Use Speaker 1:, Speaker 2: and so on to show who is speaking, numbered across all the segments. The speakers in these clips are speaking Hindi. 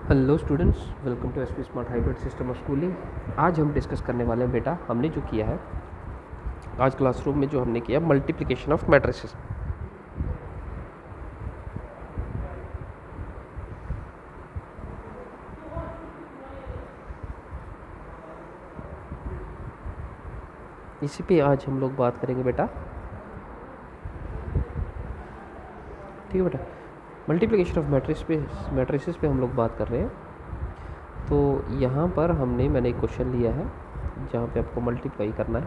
Speaker 1: Hello students, welcome to SP smart hybrid system of schooling. आज हम डिस्कस करने वाले हैं बेटा, हमने जो किया है आज क्लासरूम में जो हमने किया मल्टीप्लिकेशन ऑफ मैट्रिसेस। इसी पे आज हम लोग बात करेंगे बेटा, ठीक है बेटा। मल्टीप्लिकेशन ऑफ मैट्रिसेस पे हम लोग बात कर रहे हैं। तो यहाँ पर मैंने एक क्वेश्चन लिया है जहाँ पे आपको मल्टीप्लाई करना है।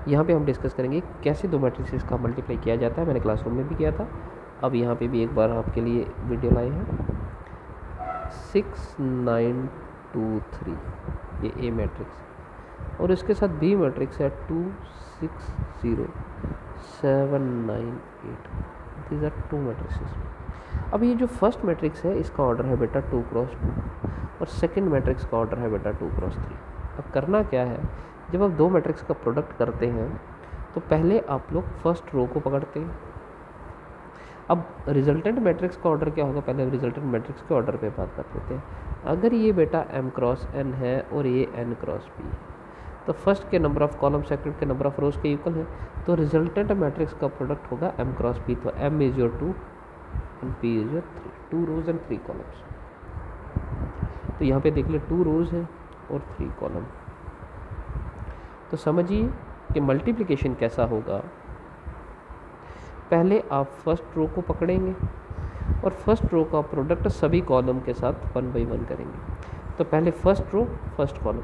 Speaker 1: यहाँ पे हम डिस्कस करेंगे कैसे दो मैट्रिसेस का मल्टीप्लाई किया जाता है। मैंने क्लासरूम में भी किया था, अब यहाँ पे भी एक बार आपके लिए वीडियो लाए हैं। 6 9 2 3 ये ए मैट्रिक्स और इसके साथ बी मैट्रिक्स है 2 6 0 7 9 8। These are two matrices. अब ये जो फर्स्ट मैट्रिक्स है इसका ऑर्डर है बेटा 2 क्रॉस 2 और सेकंड मैट्रिक्स का ऑर्डर है बेटा 2 क्रॉस 3। अब करना क्या है, जब आप दो मैट्रिक्स का प्रोडक्ट करते हैं तो पहले आप लोग फर्स्ट रो को पकड़ते हैं। अब रिजल्टेंट मैट्रिक्स का ऑर्डर क्या होगा, पहले रिजल्टेंट मैट्रिक्स के ऑर्डर पे बात कर लेते हैं। अगर ये बेटा m क्रॉस n है और ये n क्रॉस p है तो फर्स्ट के नंबर ऑफ कॉलम सेकंड के नंबर ऑफ रोज के इक्वल है, तो रिजल्टेंट मैट्रिक्स का प्रोडक्ट होगा m क्रॉस p। तो m is your 2 and p is your 3, 2 rows and 3 columns. तो यहाँ पे देख ले 2 रोज है और 3 कॉलम। तो समझिए कि मल्टीप्लिकेशन कैसा होगा। पहले आप फर्स्ट रो को पकड़ेंगे और फर्स्ट रो का प्रोडक्ट सभी कॉलम के साथ 1 बाई 1 करेंगे। तो पहले first row first column,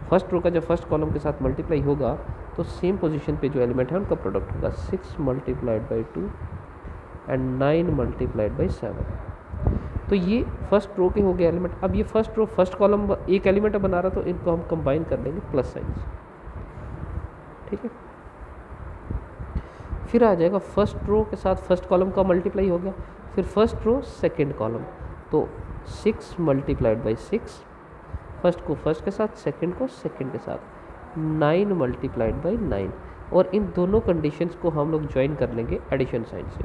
Speaker 1: first row का जब फर्स्ट कॉलम के साथ मल्टीप्लाई होगा तो सेम पोजीशन पे जो एलिमेंट है उनका प्रोडक्ट होगा 6 multiplied by 2 and 9 multiplied by 7। तो ये फर्स्ट रो के हो गए एलिमेंट। अब ये फर्स्ट रो फर्स्ट कॉलम एक एलिमेंट बना रहा, तो इनको हम कंबाइन कर देंगे प्लस साइन से, ठीक है। फिर आ जाएगा फर्स्ट रो के साथ फर्स्ट कॉलम का मल्टीप्लाई हो गया, फिर फर्स्ट रो सेकंड कॉलम, तो 6 मल्टीप्लाइड बाई 6, फर्स्ट को फर्स्ट के साथ सेकंड को सेकंड के साथ 9 मल्टीप्लाइड बाई 9। और इन दोनों कंडीशंस को हम लोग ज्वाइन कर लेंगे एडिशन साइन से।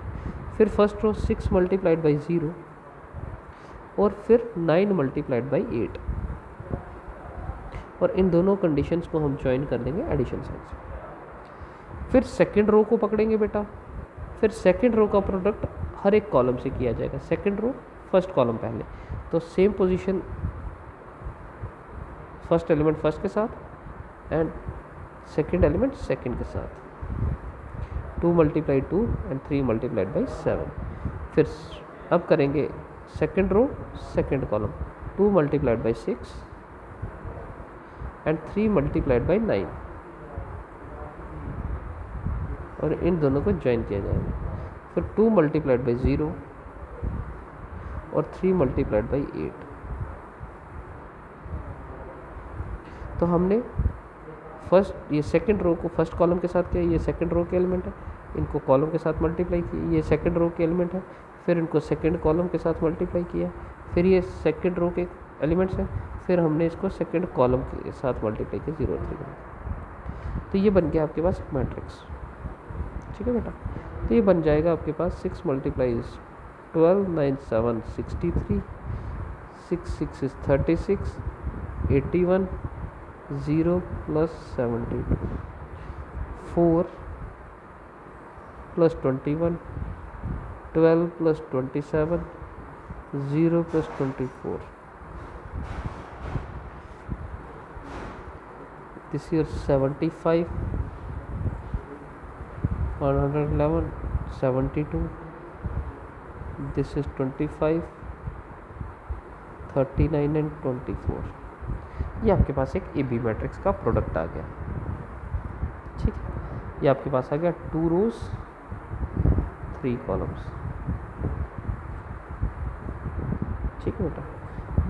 Speaker 1: फिर फर्स्ट रो 6 मल्टीप्लाइड बाई 0 और फिर 9 मल्टीप्लाइड बाई 8 और इन दोनों कंडीशंस को हम ज्वाइन कर लेंगे एडिशन साइन से। फिर सेकंड रो को पकड़ेंगे बेटा, फिर सेकंड रो का प्रोडक्ट हर एक कॉलम से किया जाएगा। सेकंड रो फर्स्ट कॉलम पहले, तो same position first element first के साथ एंड सेकंड एलिमेंट सेकंड के साथ 2 मल्टीप्लाई 2 एंड 3 मल्टीप्लाइड बाई 7। फिर अब करेंगे second row second column 2 multiplied by 6 and 3 multiplied by 9 और इन दोनों को ज्वाइन किया जाएगा। फिर 2 मल्टीप्लाइड बाई 0 और 3 मल्टीप्लाइड बाई 8। तो हमने फर्स्ट ये सेकंड रो को फर्स्ट कॉलम के साथ किया, ये सेकंड रो के एलिमेंट है, इनको कॉलम के साथ मल्टीप्लाई किया, ये सेकंड रो के एलिमेंट है, फिर इनको सेकंड कॉलम के साथ मल्टीप्लाई किया, फिर ये सेकंड रो के एलिमेंट्स हैं, फिर हमने इसको सेकंड कॉलम के साथ मल्टीप्लाई किया 0 3। तो ये बन गया आपके पास मैट्रिक्स, ठीक है बेटा। तो ये बन जाएगा आपके पास 6 multiplies 12 9 7 63 6 6 is 36 81 0 plus 72 4 plus 21 12 plus 27 0 plus 24। this year 75 111 72, this is 25 39 and 24। ये आपके पास एक ए बी मैट्रिक्स का प्रोडक्ट आ गया, ठीक है। ये आपके पास आ गया 2 रोज 3 कॉलम्स, ठीक है बेटा।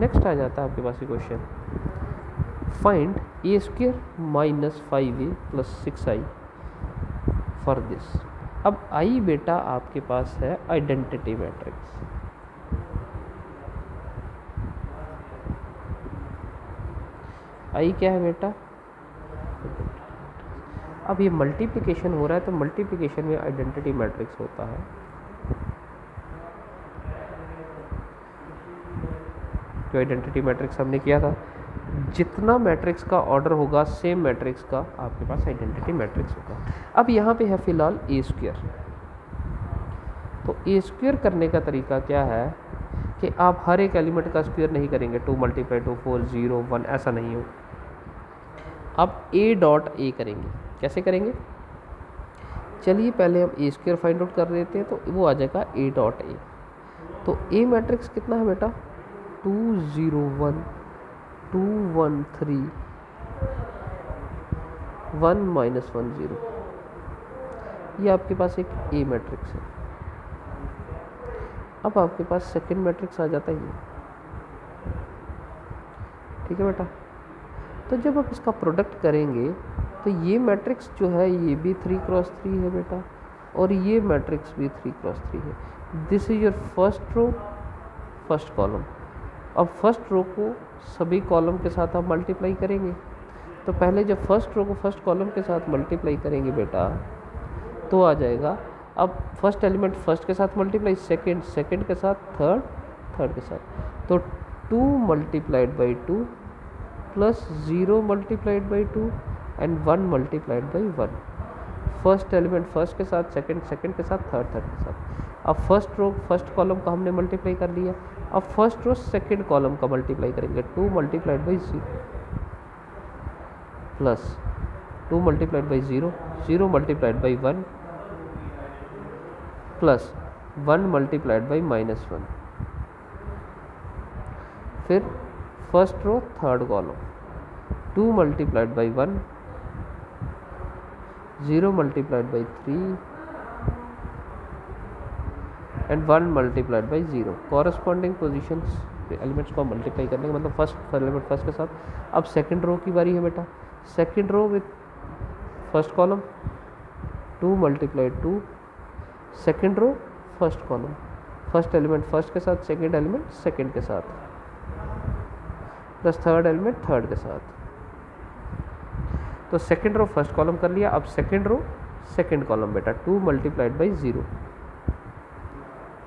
Speaker 1: नेक्स्ट आ जाता है आपके पास ये question, find A square minus 5a plus 6i for this. अब आई बेटा आपके पास है आइडेंटिटी मैट्रिक्स। आई क्या है बेटा, अब ये मल्टीप्लिकेशन हो रहा है तो मल्टीप्लिकेशन में आइडेंटिटी मैट्रिक्स होता है। जो आइडेंटिटी मैट्रिक्स हमने किया था, जितना मैट्रिक्स का ऑर्डर होगा सेम मैट्रिक्स का आपके पास आइडेंटिटी मैट्रिक्स होगा। अब यहाँ पे है फिलहाल ए स्क्वायर। तो ए स्क्वायर करने का तरीका क्या है कि आप हर एक एलिमेंट का स्क्वायर नहीं करेंगे, 2 × 2 4 0 1 ऐसा नहीं हो। आप ए डॉट ए करेंगे। कैसे करेंगे? चलिए पहले हम ए स्क्वायर फाइंड आउट कर देते हैं, तो वो आ जाएगा ए डॉट ए। तो ए मैट्रिक्स कितना है बेटा? 2 0 1 2 1 3 1 -1 0। ये आपके पास एक ए मैट्रिक्स है। अब आपके पास सेकंड मैट्रिक्स आ जाता है ये, ठीक है बेटा। तो जब आप इसका प्रोडक्ट करेंगे तो ये मैट्रिक्स जो है ये भी 3 × 3 है बेटा, और ये मैट्रिक्स भी 3 × 3 है। This is your first row, first column. अब फर्स्ट रो को सभी कॉलम के साथ आप मल्टीप्लाई करेंगे। तो पहले जब फर्स्ट रो को फर्स्ट कॉलम के साथ मल्टीप्लाई करेंगे बेटा, तो आ जाएगा, अब फर्स्ट एलिमेंट फर्स्ट के साथ मल्टीप्लाई, सेकंड सेकंड के साथ, थर्ड थर्ड के साथ। तो 2 × 2 plus 0 × 2 and 1 × 1। First element first के साथ, सेकंड सेकंड के साथ, थर्ड थर्ड के साथ। अब फर्स्ट रो फर्स्ट कॉलम का हमने मल्टीप्लाई कर लिया। अब फर्स्ट रो सेकंड कॉलम का मल्टीप्लाई करेंगे, 2 × 0 प्लस 2 × 0 0 × 1 प्लस 1 × -1। फिर first row third column, 2 × 1 0 × 3 and 1 × 0। Corresponding positions elements को मल्टीप्लाई करने का मतलब फर्स्ट एलिमेंट फर्स्ट के साथ। अब सेकंड रो की बारी है बेटा। Second row with first column, 2 × 2, second row first column, first element first के साथ, सेकंड एलिमेंट सेकंड के साथ, प्लस थर्ड एलिमेंट थर्ड के साथ। तो सेकंड रो फर्स्ट कॉलम कर लिया। अब सेकंड रो सेकंड कॉलम बेटा, 2 × 0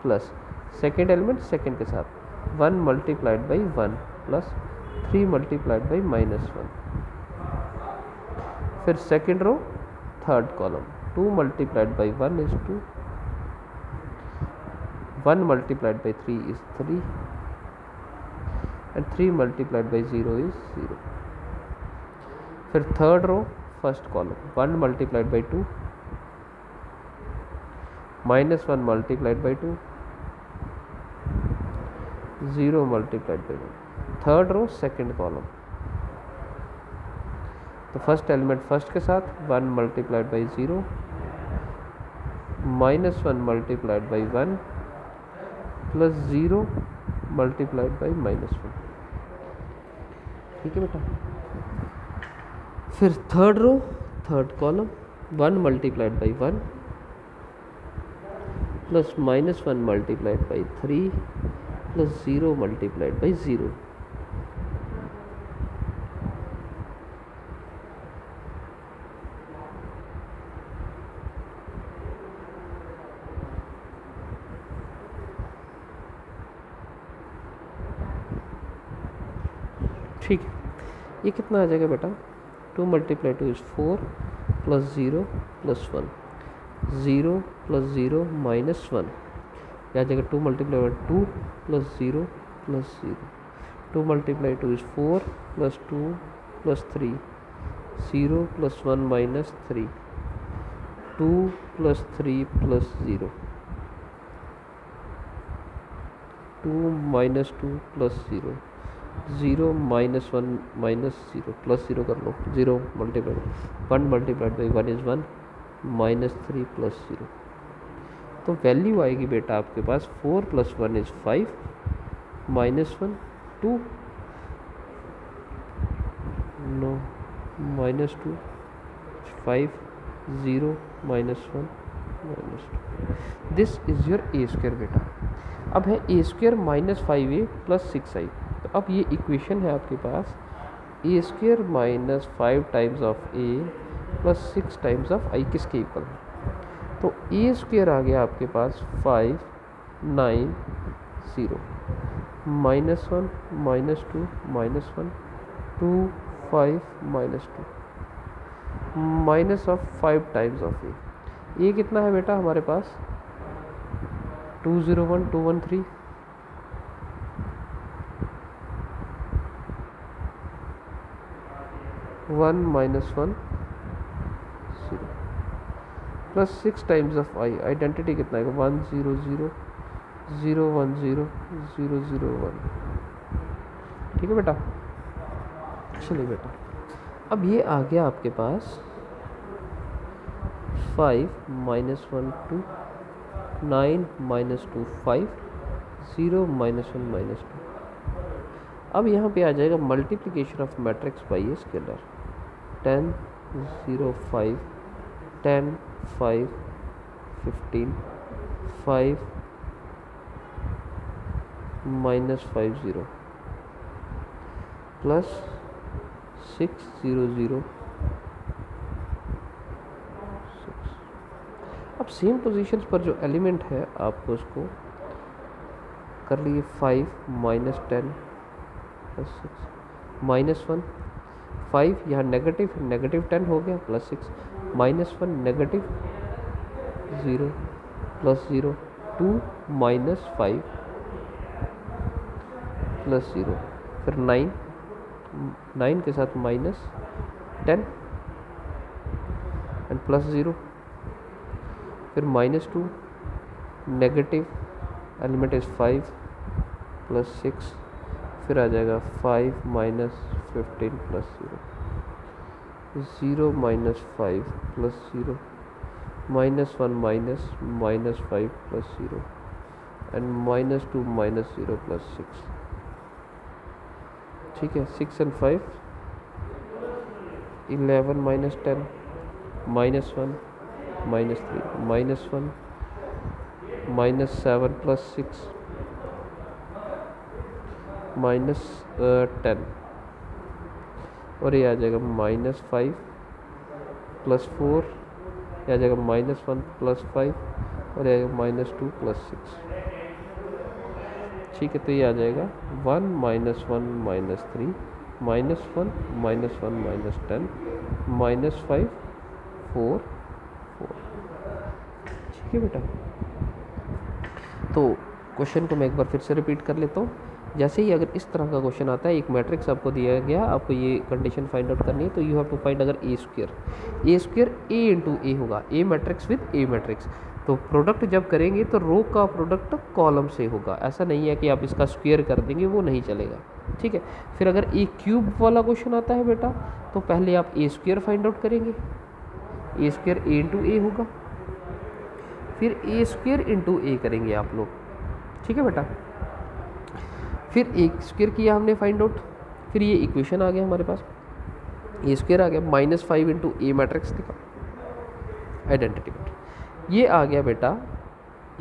Speaker 1: प्लस सेकंड एलिमेंट सेकंड के साथ, 1 × 1 प्लस 3 × -1। फिर second row third column, 2 × 1 is 2, 1 × 3 is 3 and 3 × 0 is 0। फिर third row first column, 1 × 2 -1 × 2 0 × 2। Third row second column, तो फर्स्ट एलिमेंट फर्स्ट के साथ, 1 × 0 -1 × 1 प्लस 0 × -1। ठीक है बेटा। फिर third row third column, 1 × 1 plus -1 × 3 plus 0 × 0। ठीक है, ये कितना आ जाएगा बेटा? 2 × 2 is 4 प्लस 0 प्लस 1, 0 प्लस 0 -1। क्या आ जाएगा? 2 × 2 plus 0 plus 0। 2 × 2 is 4 plus 2 plus 3, 0 plus 1 -3, 2 plus 3 plus 0, 2 -2 plus 0, 0 -1 -0 plus 0 कर लो, 0 × 1 × 1 is 1 -3 प्लस 0। तो वैल्यू आएगी बेटा आपके पास 4 + 1 is 5 -1 2 नो -2 5 0 -1 -2। This is your A square बेटा। अब है ए स्क्वायर -5a + 6i। तो अब ये इक्वेशन है आपके पास, A square -5 times of a + 6 times of i किसके इक्वल है? तो ए स्क्वायर आ गया आपके पास 5 9 0। -1 -2 -1 2 5 -2 minus of 5 times of A कितना है बेटा हमारे पास 201 213 1 -1 0 plus 6 times of I identity कितना है 1 0 0 0 1 0 0 0 1। ठीक है बेटा। चलिए बेटा अब ये आ गया आपके पास 5 -1 2 9 -2 5 0 -1 -2। अब यहाँ पे आ जाएगा multiplication of matrix by a scalar 10 0 5 10 5 15 5 -5 0 plus 6 0 0 6। अब सेम पोजीशंस पर जो एलिमेंट है आपको उसको कर लिए 5 -10 प्लस 6 -1 5 यहाँ नेगेटिव 10 हो गया प्लस 6 -1 नेगेटिव 0 प्लस 0 2 -5 प्लस 0 फिर 9 के साथ -10 एंड प्लस 0 फिर -2 नेगेटिव एलिमेंट इज 5 प्लस 6 फिर आ जाएगा 5 -15 plus 0 0 -5 plus 0 -1 -5 plus 0 and -2 -0 plus 6। ठीक है 6 and 5 11 -10 -1 -3 -1 -7 प्लस 6 -10 और ये आ जाएगा -5 प्लस 4 ये आ जाएगा -1 प्लस 5 और ये आएगा -2 प्लस 6। ठीक है तो ये आ जाएगा 1 -1 -3 -1 -1 -10 -5 4 4। ठीक है बेटा। तो क्वेश्चन को मैं एक बार फिर से रिपीट कर लेता हूँ। जैसे ही अगर इस तरह का क्वेश्चन आता है, एक मैट्रिक्स आपको दिया गया, आपको ये कंडीशन फाइंड आउट करनी है, तो यू हैव टू फाइंड अगर ए स्क्वायर ए इंटू ए होगा, ए मैट्रिक्स विद ए मैट्रिक्स, तो प्रोडक्ट जब करेंगे तो रो का प्रोडक्ट कॉलम से होगा। ऐसा नहीं है कि आप इसका स्क्वायर कर देंगे, वो नहीं चलेगा। ठीक है। फिर अगर ए क्यूब वाला क्वेश्चन आता है बेटा, तो पहले आप ए स्क्वायर फाइंड आउट करेंगे, ए स्क्वायर ए इंटू ए होगा, फिर ए स्क्वायर इंटू ए करेंगे आप लोग। ठीक है बेटा। फिर ए स्क्वायर किया हमने फाइंड आउट, फिर ये इक्वेशन आ गया हमारे पास, ए स्क्वायर आ गया -5 इंटू ए मैट्रिक्स दिखा आइडेंटिटी बेटा, ये आ गया बेटा,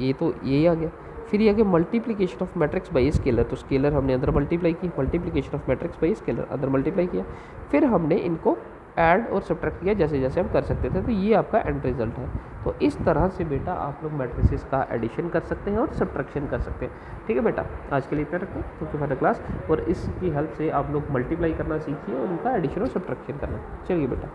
Speaker 1: ये तो ये आ गया। फिर ये आ गया multiplication of matrix by scalar, तो स्केलर हमने अंदर मल्टीप्लाई की, multiplication of matrix by scalar अंदर मल्टीप्लाई किया, फिर हमने इनको ऐड और सब्ट्रैक्ट किया जैसे जैसे हम कर सकते थे, तो ये आपका एंड रिजल्ट है। तो इस तरह से बेटा आप लोग मैट्रिसेस का एडिशन कर सकते हैं और सब्ट्रैक्शन कर सकते हैं। ठीक है बेटा, आज के लिए इतना रखते हैं, तो हमारा क्लास, और इसकी हेल्प से आप लोग मल्टीप्लाई करना सीखिए और उनका एडिशन और सब्ट्रैक्शन करना। चलिए बेटा।